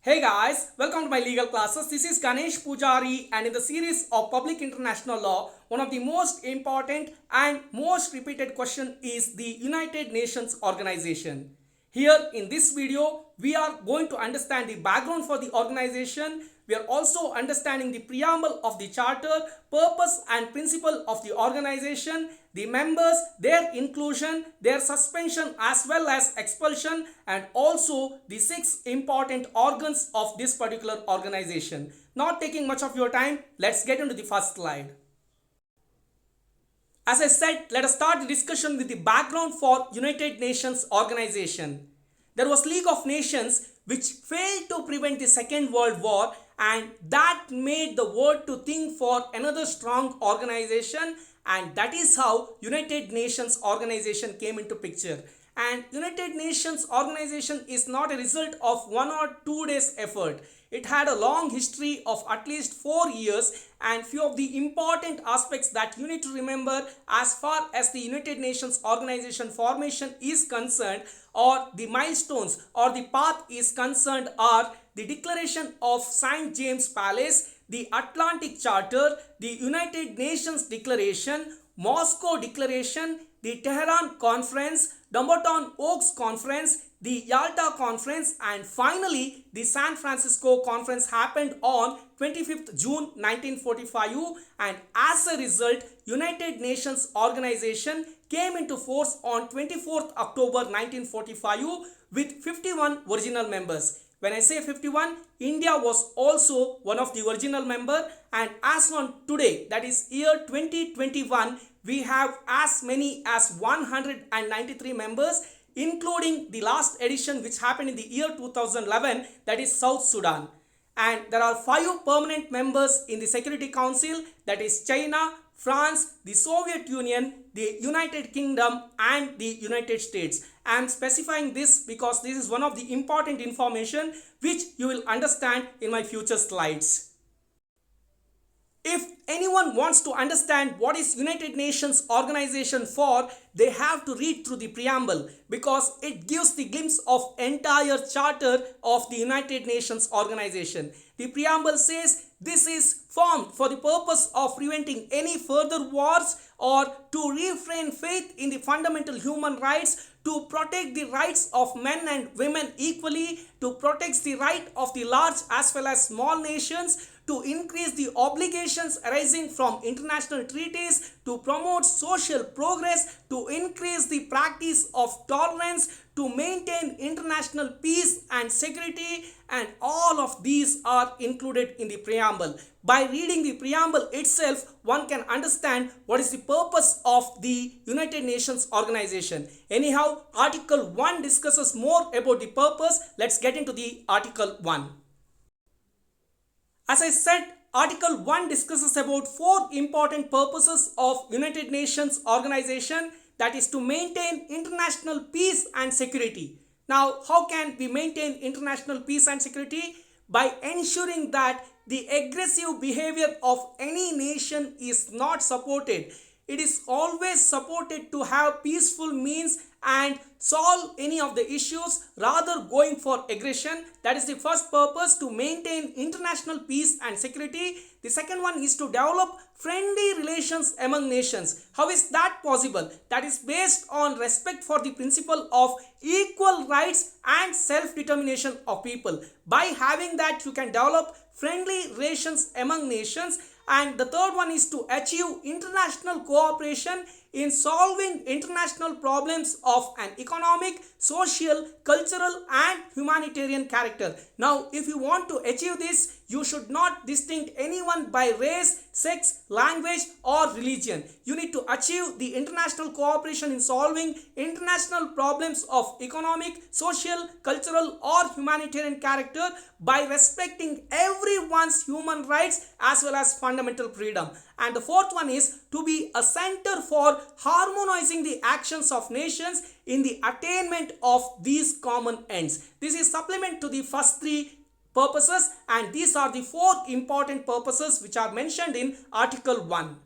Hey guys, welcome to my legal classes. This is Ganesh Pujari, and in the series of Public International Law, one of the most important and most repeated question is the United Nations Organization. Here in this video, we are going to understand the background for the organization. We are also understanding the preamble of the charter, purpose and principle of the organization, the members, their inclusion, their suspension as well as expulsion, and also the 6 important organs of this particular organization. Not taking much of your time, let's get into the first slide. As I said, let us start the discussion with the background for United Nations Organization. There was League of Nations which failed to prevent the Second World War, and that made the world to think for another strong organization, and that is how United Nations Organization came into picture. And United Nations Organization is not a result of 1 or 2 days effort. It had a long history of at least 4 years, and few of the important aspects that you need to remember as far as the United Nations Organization formation is concerned, or the milestones or the path is concerned, are the Declaration of St. James Palace, the Atlantic Charter, the United Nations Declaration, Moscow Declaration, the Tehran Conference, Dumbarton Oaks Conference, the Yalta Conference, and finally the San Francisco Conference happened on 25th June 1945, and as a result United Nations Organization came into force on 24th October 1945 with 51 original members. When I say 51, India was also one of the original member, and as on today, that is year 2021, we have as many as 193 members, including the last edition which happened in the year 2011, that is South Sudan. And there are 5 permanent members in the Security Council, that is China, France, the Soviet Union, the United Kingdom, and the United States. I am specifying this because this is one of the important information which you will understand in my future slides. If anyone wants to understand what is United Nations Organization for, they have to read through the preamble, because it gives the glimpse of entire charter of the United Nations Organization. The preamble says this is formed for the purpose of preventing any further wars, or to refrain faith in the fundamental human rights, to protect the rights of men and women equally, to protect the right of the large as well as small nations, to increase the obligations arising from international treaties, to promote social progress, to increase the practice of tolerance, to maintain international peace and security, and all of these are included in the preamble. By reading the preamble itself, one can understand what is the purpose of the United Nations Organization. Anyhow, Article 1 discusses more about the purpose. Let's get into the Article 1. As I said, Article 1 discusses about 4 important purposes of United Nations Organization, that is to maintain international peace and security. Now, how can we maintain international peace and security? By ensuring that the aggressive behavior of any nation is not supported. It is always supported to have peaceful means and solve any of the issues rather going for aggression. That is the first purpose, to maintain international peace and security. The second one is to develop friendly relations among nations. How is that possible? That is based on respect for the principle of equal rights and self-determination of people. By having that, you can develop friendly relations among nations. And the third one is to achieve international cooperation in solving international problems of an economic, social, cultural, and humanitarian character. Now, if you want to achieve this, you should not distinguish anyone by race, sex, language, or religion. You need to achieve the international cooperation in solving international problems of economic, social, cultural, or humanitarian character by respecting everyone's human rights as well as fundamental freedom. And the fourth one is to be a center for harmonizing the actions of nations in the attainment of these common ends. This is supplement to the first 3 purposes, and these are the 4 important purposes which are mentioned in Article 1.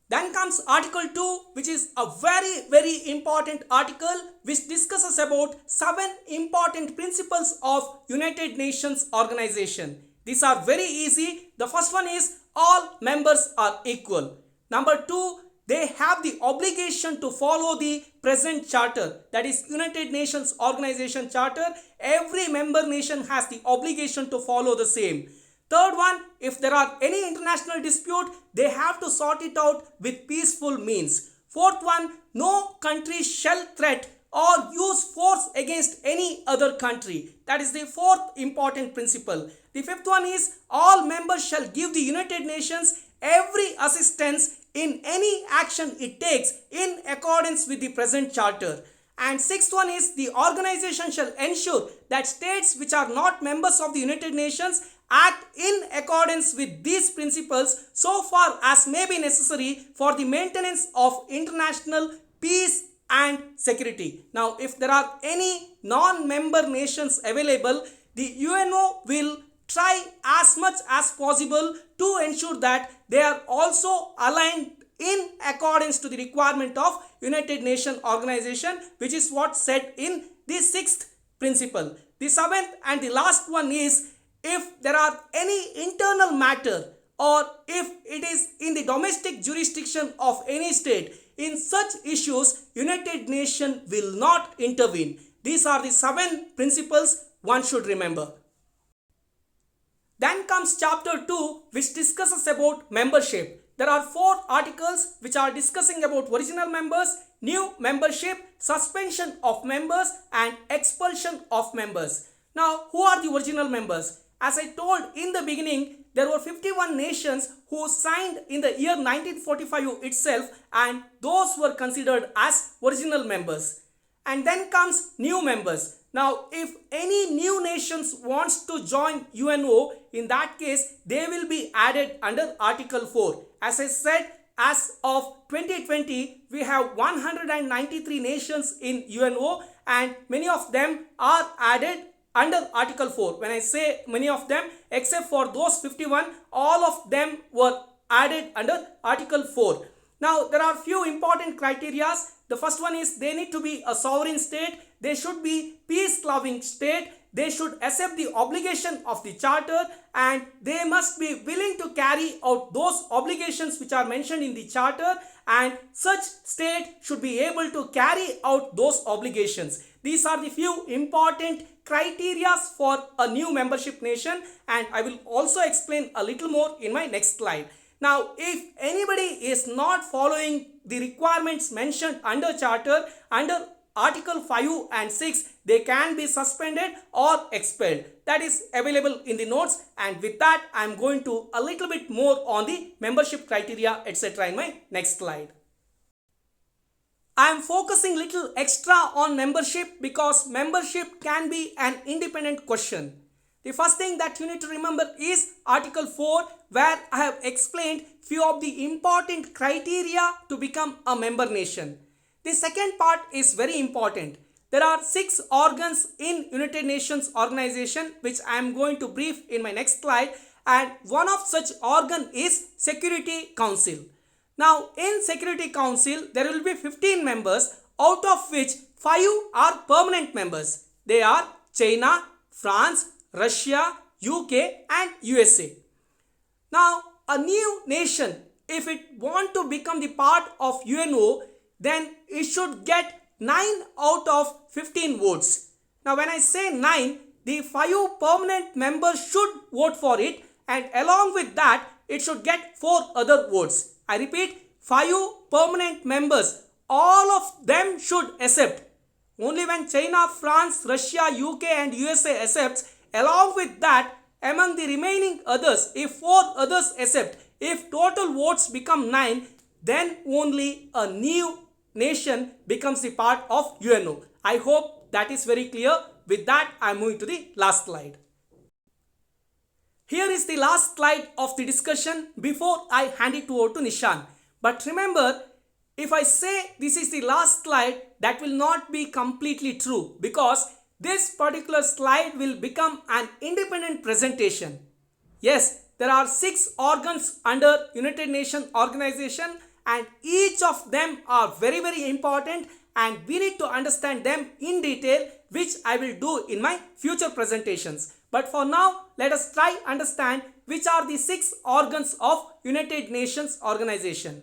Then comes Article 2, which is a very important article which discusses about 7 important principles of United Nations organization. These are very easy. The first one is all members are equal. Number 2, they have the obligation to follow the present charter, that is United Nations Organization Charter. Every member nation has the obligation to follow the same. Third one, if there are any international dispute, they have to sort it out with peaceful means. Fourth one, no country shall threat or use force against any other country. That is the fourth important principle. The fifth one is all members shall give the United Nations every assistance in any action it takes in accordance with the present charter. And sixth one is the organization shall ensure that states which are not members of the United Nations act in accordance with these principles so far as may be necessary for the maintenance of international peace and security. Now, if there are any non-member nations available, the UNO will try as much as possible to ensure that they are also aligned in accordance to the requirement of United Nations organization, which is what said in the sixth principle. The seventh and the last one is, if there are any internal matter or if it is in the domestic jurisdiction of any state, in such issues United Nations will not intervene. These are the 7 principles one should remember. Then comes chapter 2, which discusses about membership. There are 4 articles which are discussing about original members, new membership, suspension of members and expulsion of members. Now, who are the original members? As I told in the beginning, there were 51 nations who signed in the year 1945 itself, and those were considered as original members. And then comes new members. Now, if any new nations wants to join UNO, in that case, they will be added under Article 4. As I said, as of 2020, we have 193 nations in UNO and many of them are added under Article 4. When I say many of them, except for those 51, all of them were added under Article 4. Now, there are few important criteria. The first one is they need to be a sovereign state. They should be peace-loving state. They should accept the obligation of the charter and they must be willing to carry out those obligations which are mentioned in the charter, and such state should be able to carry out those obligations. These are the few important criteria for a new membership nation, and I will also explain a little more in my next slide. Now, if anybody is not following the requirements mentioned under charter, under Article 5 and 6, they can be suspended or expelled. That is available in the notes, and with that I am going to a little bit more on the membership criteria etc. in my next slide. I am focusing little extra on membership because membership can be an independent question. The first thing that you need to remember is Article 4, where I have explained few of the important criteria to become a member nation. The second part is very important. There are 6 organs in United Nations organization which I am going to brief in my next slide, and one of such organ is Security Council. Now, in Security Council, there will be 15 members, out of which 5 are permanent members. They are China, France, Russia, UK and USA. Now, a new nation, if it want to become the part of UNO, then it should get 9 out of 15 votes. Now, when I say 9, the 5 permanent members should vote for it, and along with that, it should get 4 other votes. I repeat, 5 permanent members, all of them should accept. Only when China, France, Russia, UK and USA accepts, along with that, among the remaining others, if 4 others accept, if total votes become 9, then only a new nation becomes the part of UNO. I hope that is very clear. With that, I am moving to the last slide. Here is the last slide of the discussion before I hand it over to Nishan. But remember, if I say this is the last slide, that will not be completely true, because this particular slide will become an independent presentation. Yes, there are 6 organs under United Nations organization, and each of them are very important, and we need to understand them in detail, which I will do in my future presentations. But for now, let us try understand which are the 6 organs of United Nations Organization.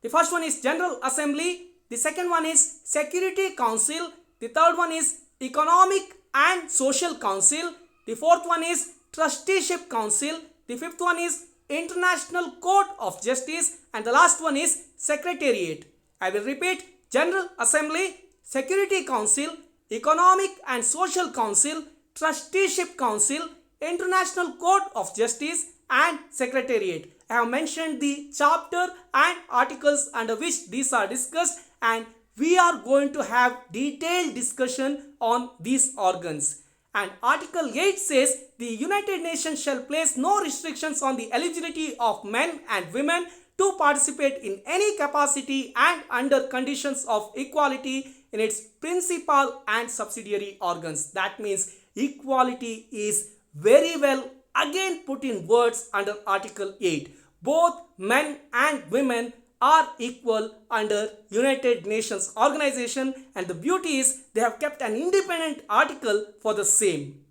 The first one is General Assembly, the second one is Security Council, the third one is Economic and Social Council, the fourth one is Trusteeship Council, the fifth one is International Court of Justice, and the last one is Secretariat. I will repeat: General Assembly, Security Council, Economic and Social Council, Trusteeship Council, International Court of Justice, and Secretariat. I have mentioned the chapter and articles under which these are discussed, and we are going to have detailed discussion on these organs. And Article 8 says the United Nations shall place no restrictions on the eligibility of men and women to participate in any capacity and under conditions of equality in its principal and subsidiary organs. That means equality is very well again put in words under Article 8. Both men and women are equal under United Nations Organization, and the beauty is they have kept an independent article for the same.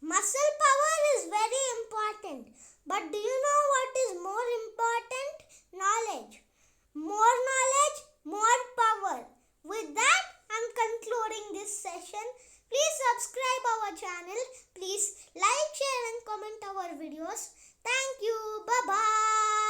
Muscle power is very important, but do you know what is more important? Knowledge. More knowledge, more power. With that, I'm concluding this session. Please subscribe our channel. Please like, share and comment our videos. Thank you. Bye-bye.